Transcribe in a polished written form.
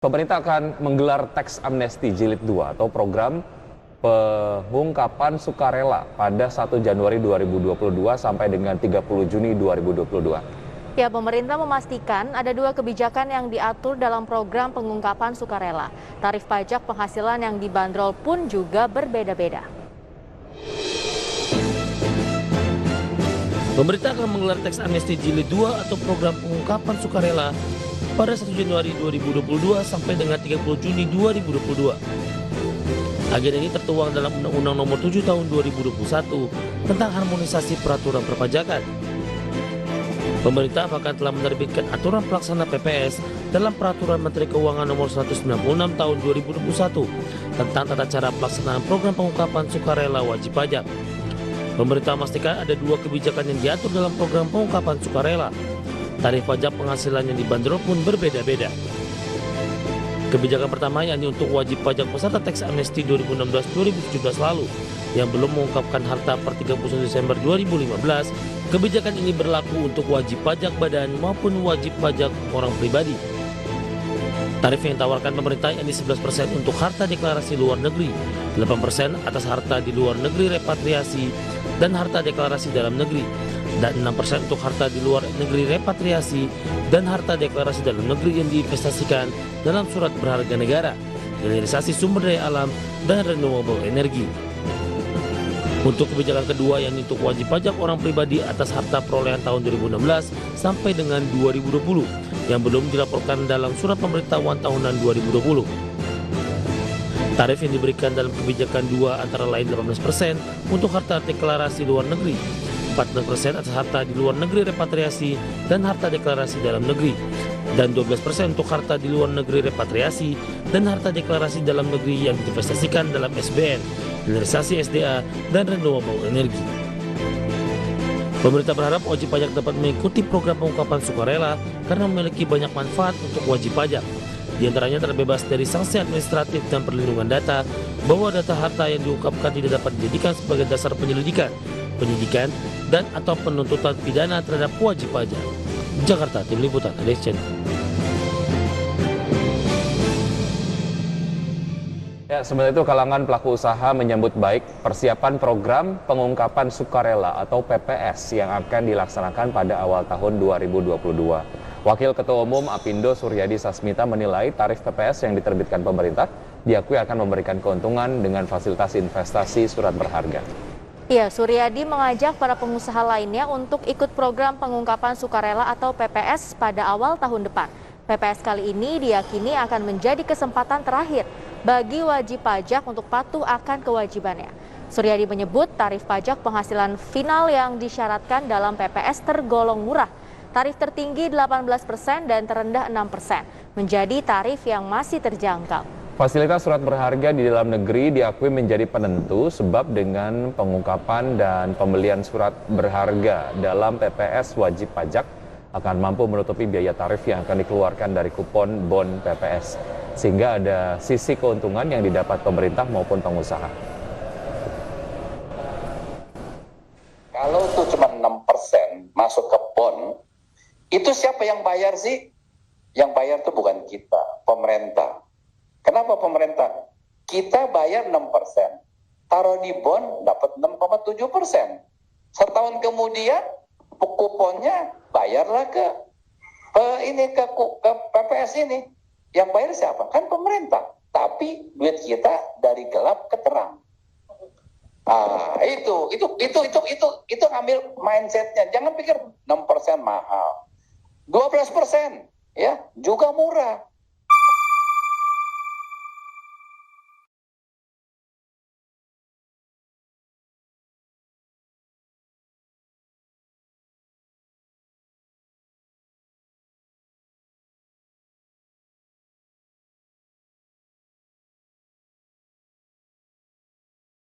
Pemerintah akan menggelar teks amnesti jilid 2 atau program pengungkapan sukarela pada 1 Januari 2022 sampai dengan 30 Juni 2022. Ya, pemerintah memastikan ada dua kebijakan yang diatur dalam program pengungkapan sukarela. Tarif pajak penghasilan yang dibanderol pun juga berbeda-beda. Pemerintah akan menggelar teks amnesti jilid 2 atau program pengungkapan sukarela pada 1 Januari 2022 sampai dengan 30 Juni 2022. Agenda ini tertuang dalam Undang-Undang Nomor 7 Tahun 2021 tentang harmonisasi peraturan perpajakan. Pemerintah bahkan telah menerbitkan aturan pelaksana PPS dalam Peraturan Menteri Keuangan Nomor 196 Tahun 2021 tentang tata cara pelaksanaan program pengungkapan sukarela wajib pajak. Pemerintah memastikan ada dua kebijakan yang diatur dalam program pengungkapan sukarela. Tarif pajak penghasilan yang dibanderol pun berbeda-beda. Kebijakan pertama yakni untuk wajib pajak peserta teks amnesti 2016-2017 lalu yang belum mengungkapkan harta per 31 Desember 2015, kebijakan ini berlaku untuk wajib pajak badan maupun wajib pajak orang pribadi. Tarif yang ditawarkan pemerintah yakni 11% untuk harta deklarasi luar negeri, 8% atas harta di luar negeri repatriasi dan harta deklarasi dalam negeri, dan 6% untuk harta di luar negeri repatriasi dan harta deklarasi dalam negeri yang diinvestasikan dalam surat berharga negara, hilirisasi sumber daya alam, dan renewable energy. Untuk kebijakan kedua yang untuk wajib pajak orang pribadi atas harta perolehan tahun 2016 sampai dengan 2020 yang belum dilaporkan dalam surat pemberitahuan tahunan 2020. Tarif yang diberikan dalam kebijakan 2 antara lain 18% untuk harta deklarasi luar negeri, 14% atas harta di luar negeri repatriasi dan harta deklarasi dalam negeri, dan 12% untuk harta di luar negeri repatriasi dan harta deklarasi dalam negeri yang diinvestasikan dalam SBN, hilirisasi SDA, dan renewable energy. Pemerintah berharap wajib pajak dapat mengikuti program pengungkapan sukarela karena memiliki banyak manfaat untuk wajib pajak. Di antaranya terbebas dari sanksi administratif dan perlindungan data, bahwa data harta yang diungkapkan tidak dapat dijadikan sebagai dasar penyelidikan, penyidikan, dan atau penuntutan pidana terhadap wajib pajak. Jakarta, Tim Liputan, Alex Chen. Ya, sementara itu kalangan pelaku usaha menyambut baik persiapan program pengungkapan sukarela atau PPS yang akan dilaksanakan pada awal tahun 2022. Wakil Ketua Umum Apindo Suryadi Sasmita menilai tarif PPS yang diterbitkan pemerintah diakui akan memberikan keuntungan dengan fasilitas investasi surat berharga. Ya, Suryadi mengajak para pengusaha lainnya untuk ikut program pengungkapan sukarela atau PPS pada awal tahun depan. PPS kali ini diyakini akan menjadi kesempatan terakhir bagi wajib pajak untuk patuh akan kewajibannya. Suryadi menyebut tarif pajak penghasilan final yang disyaratkan dalam PPS tergolong murah. Tarif tertinggi 18% dan terendah 6%, menjadi tarif yang masih terjangkau. Fasilitas surat berharga di dalam negeri diakui menjadi penentu sebab dengan pengungkapan dan pembelian surat berharga dalam PPS wajib pajak akan mampu menutupi biaya tarif yang akan dikeluarkan dari kupon bon PPS, sehingga ada sisi keuntungan yang didapat pemerintah maupun pengusaha. Kalau itu cuma 6% masuk ke bon, itu siapa yang bayar sih? Yang bayar itu bukan kita, pemerintah. Kenapa pemerintah? Kita bayar 6%, taruh di bon dapat 6,7%. Setahun kemudian kuponnya bayarlah ke PPS ini. Yang bayar siapa? Kan pemerintah. Tapi duit kita dari gelap ke terang. Itu ambil mindsetnya. Jangan pikir 6% mahal. 12% ya juga murah.